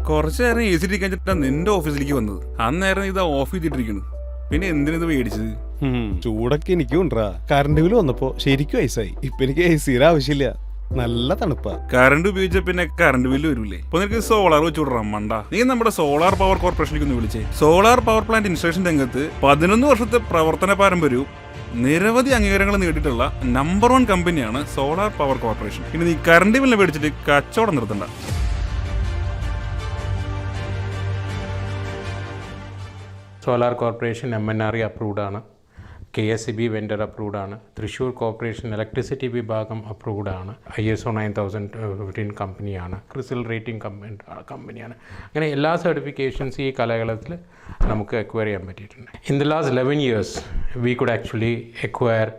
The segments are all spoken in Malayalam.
കുറച്ചു നേരം എ സി ഇരിക്കാൻ ചിട്ടാ നിന്റെ ഓഫീസിലേക്ക് വന്നത്. അന്നേരം ഇത് ഓഫ് ചെയ്തിട്ടിരിക്കുന്നു. പിന്നെ എന്തിനത് മേടിച്ചത്? ചൂടൊക്കെ എനിക്കും ഉണ്ടാ. കറണ്ട് ബില്ല് വന്നപ്പോ ശരിക്കും ഐസായി. ഇപ്പൊ എനിക്ക് എ സിയുടെ ആവശ്യമില്ല. നല്ല തണുപ്പാ. കറണ്ട് ഉപയോഗിച്ച പിന്നെ കറണ്ട് ബില്ല് വരൂലേ? ഇപ്പൊ നിനക്ക് സോളാർ വെച്ച് വിടറാം മണ്ട. നീ നമ്മുടെ സോളാർ പവർ കോർപ്പറേഷനിലേക്ക് ഒന്ന് വിളിച്ചേ. സോളാർ പവർ പ്ലാന്റ് ഇൻസ്റ്റലേഷൻ രംഗത്ത് 11 വർഷത്തെ പ്രവർത്തന പാരമ്പര്യവും നിരവധി അംഗീകാരങ്ങൾ നേടിയിട്ടുള്ള നമ്പർ 1 കമ്പനിയാണ് സോളാർ പവർ കോർപ്പറേഷൻ. ഇനി നീ കറണ്ട് ബില്ല് മേടിച്ചിട്ട് കച്ചവടം നിർത്തണ്ട. സോളാർ കോർപ്പറേഷൻ MNRE അപ്രൂവ്ഡ് ആണ്, KSEB വെൻഡർ അപ്രൂവ്ഡ് ആണ്, തൃശ്ശൂർ കോർപ്പറേഷൻ ഇലക്ട്രിസിറ്റി വിഭാഗം അപ്രൂവ്ഡ് ആണ്, ISO 9015 കമ്പനിയാണ്, ക്രിസിൽ റേറ്റിംഗ് കമ്പനിയാണ്. അങ്ങനെ എല്ലാ സർട്ടിഫിക്കേഷൻസ് ഈ കാലയളവിൽ നമുക്ക് അക്വയർ ചെയ്യാൻ പറ്റിയിട്ടുണ്ട്. In the last 11 years we could actually acquire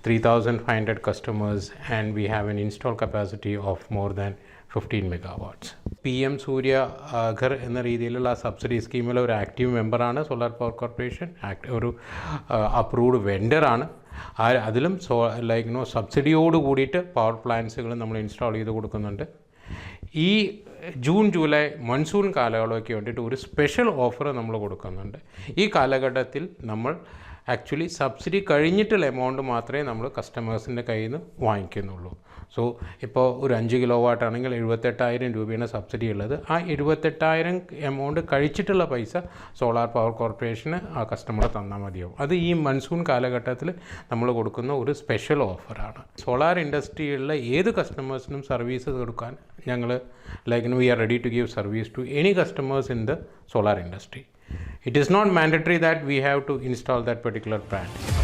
3,500 customers and we have an install capacity of more than 15 megawatts. PM സൂര്യ ഘർ എന്ന രീതിയിലുള്ള സബ്സിഡി സ്കീമിലെ ഒരു ആക്റ്റീവ് മെമ്പറാണ് സോളാർ പവർ കോർപ്പറേഷൻ. ഒരു അപ്രൂവ്ഡ് വെൻഡറാണ്. അതിലും സബ്സിഡിയോട് കൂടിയിട്ട് പവർ പ്ലാന്റ്സുകൾ നമ്മൾ ഇൻസ്റ്റാൾ ചെയ്ത് കൊടുക്കുന്നുണ്ട്. ഈ ജൂൺ ജൂലൈ മൺസൂൺ കാലയളവിലേക്ക് വേണ്ടിയിട്ട് ഒരു സ്പെഷ്യൽ ഓഫർ നമ്മൾ കൊടുക്കുന്നുണ്ട്. ഈ കാലഘട്ടത്തിൽ നമ്മൾ ആക്ച്വലി സബ്സിഡി കഴിഞ്ഞിട്ടുള്ള എമൗണ്ട് മാത്രമേ നമ്മൾ കസ്റ്റമേഴ്സിൻ്റെ കയ്യിൽ നിന്ന് വാങ്ങിക്കുന്നുള്ളൂ. സോ ഇപ്പോൾ ഒരു 5 കിലോ വാട്ട് ആണെങ്കിൽ 78,000 രൂപയാണ് സബ്സിഡി ഉള്ളത്. ആ 78,000 എമൗണ്ട് കഴിച്ചിട്ടുള്ള പൈസ സോളാർ പവർ കോർപ്പറേഷന് ആ കസ്റ്റമർ തന്നാൽ മതിയാവും. അത് ഈ മൺസൂൺ കാലഘട്ടത്തിൽ നമ്മൾ കൊടുക്കുന്ന ഒരു സ്പെഷ്യൽ ഓഫറാണ്. സോളാർ ഇൻഡസ്ട്രിയിലുള്ള ഏത് കസ്റ്റമേഴ്സിനും സർവീസ് കൊടുക്കാൻ ഞങ്ങൾ we are ready to give service to any customers in the solar industry. It is not mandatory that we have to install that particular plant.